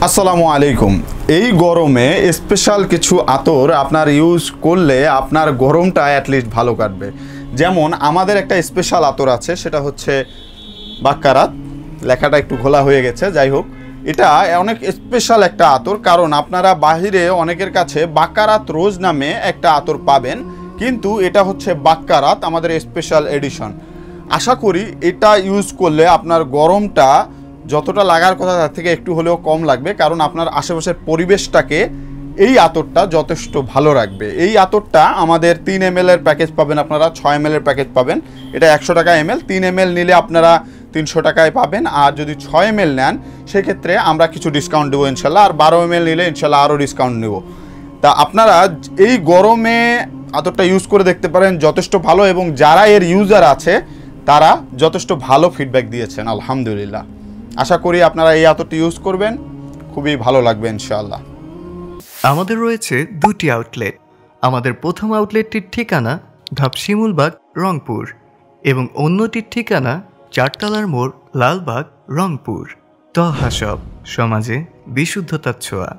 আসসালামু আলাইকুম। এই গরমে স্পেশাল কিছু আতর আপনার ইউজ করলে আপনার গরমটা অ্যাটলিস্ট ভালো কাটবে। যেমন আমাদের একটা স্পেশাল আতর আছে, সেটা হচ্ছে বাক্কারাত। লেখাটা একটু ঘোলা হয়ে গেছে, যাই হোক, এটা অনেক স্পেশাল একটা আতর। কারণ আপনারা বাহিরে অনেকের কাছে বাক্কারাত রোজ নামে একটা আতর পাবেন, কিন্তু এটা হচ্ছে বাক্কারাত আমাদের স্পেশাল এডিশন। আশা করি এটা ইউজ করলে আপনার গরমটা যতটা লাগার কথা তার থেকে একটু হলেও কম লাগবে, কারণ আপনার আশেপাশের পরিবেশটাকে এই আতরটা যথেষ্ট ভালো রাখবে। এই আতরটা আমাদের 3 ml এর প্যাকেজ পাবেন, আপনারা 6 ml এর প্যাকেজ পাবেন। এটা 100 টাকা ml, 3 ml নিলে আপনারা 300 টাকায় পাবেন। আর যদি 6 ml নেন সেক্ষেত্রে আমরা কিছু ডিসকাউন্ট দেবো ইনশাল্লাহ, আর 12 ml নিলে ইনশাল্লাহ আরও ডিসকাউন্ট নেব। তা আপনারা এই গরমে আতরটা ইউজ করে দেখতে পারেন, যথেষ্ট ভালো, এবং যারা এর ইউজার আছে তারা যথেষ্ট ভালো ফিডব্যাক দিয়েছেন আলহামদুলিল্লাহ। আশা করি আপনারা এই আতরটি ইউজ করবেন, খুবই ভালো লাগবে ইনশাআল্লাহ। আমাদের রয়েছে দুটি আউটলেট। আমাদের প্রথম আউটলেটটির ঠিকানা ঢাব শিমুলবাগ, রংপুর, এবং অন্যটির ঠিকানা চারতলার মোড়, লালবাগ, রংপুর। তহা শপ, সমাজে বিশুদ্ধতার ছোঁয়া।